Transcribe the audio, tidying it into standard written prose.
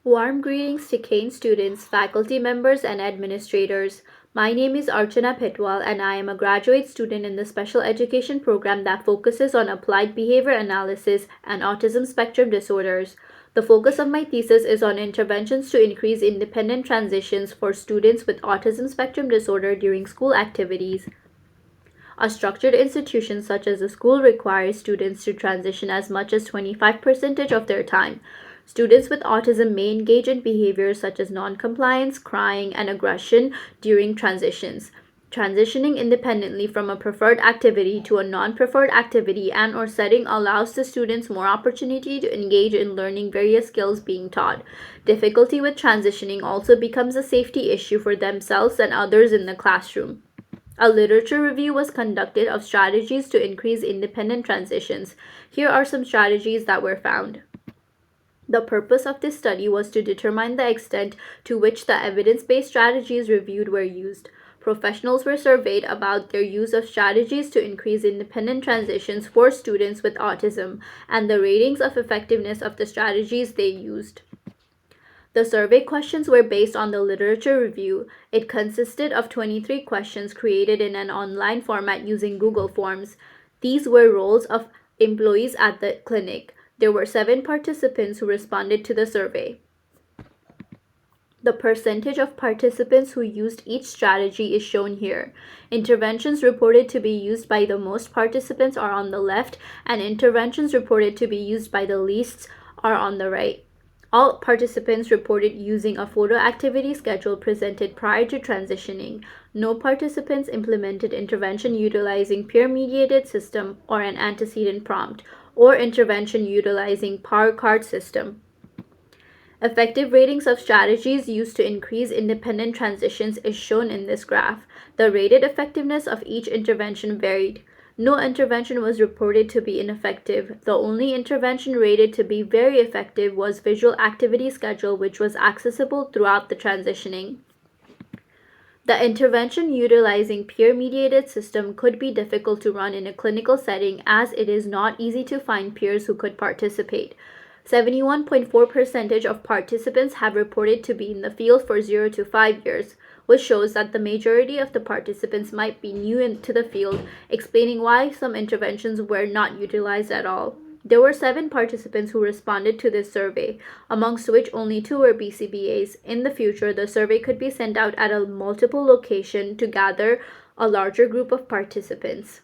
Warm greetings to Kean students, faculty members, and administrators. My name is Archana Bhetwal, and I am a graduate student in the special education program that focuses on applied behavior analysis and autism spectrum disorders. The focus of my thesis is on interventions to increase independent transitions for students with autism spectrum disorder during school activities. A structured institution such as a school requires students to transition as much as 25% of their time. Students with autism may engage in behaviors such as noncompliance, crying, and aggression during transitions. Transitioning independently from a preferred activity to a non-preferred activity and or setting allows the students more opportunity to engage in learning various skills being taught. Difficulty with transitioning also becomes a safety issue for themselves and others in the classroom. A literature review was conducted of strategies to increase independent transitions. Here are some strategies that were found. The purpose of this study was to determine the extent to which the evidence-based strategies reviewed were used. Professionals were surveyed about their use of strategies to increase independent transitions for students with autism and the ratings of effectiveness of the strategies they used. The survey questions were based on the literature review. It consisted of 23 questions created in an online format using Google Forms. These were roles of employees at the clinic. There were 7 participants who responded to the survey. The percentage of participants who used each strategy is shown here. Interventions reported to be used by the most participants are on the left, and interventions reported to be used by the least are on the right. All participants reported using a photo activity schedule presented prior to transitioning. No participants implemented intervention utilizing peer-mediated system or an antecedent prompt, or intervention utilizing power card system. Effective ratings of strategies used to increase independent transitions is shown in this graph. The rated effectiveness of each intervention varied. No intervention was reported to be ineffective. The only intervention rated to be very effective was visual activity schedule, which was accessible throughout the transitioning. The intervention utilizing peer-mediated system could be difficult to run in a clinical setting as it is not easy to find peers who could participate. 71.4% of participants have reported to be in the field for 0 to 5 years, which shows that the majority of the participants might be new into the field, explaining why some interventions were not utilized at all. There were 7 participants who responded to this survey, amongst which only 2 were BCBAs. In the future, the survey could be sent out at a multiple location to gather a larger group of participants.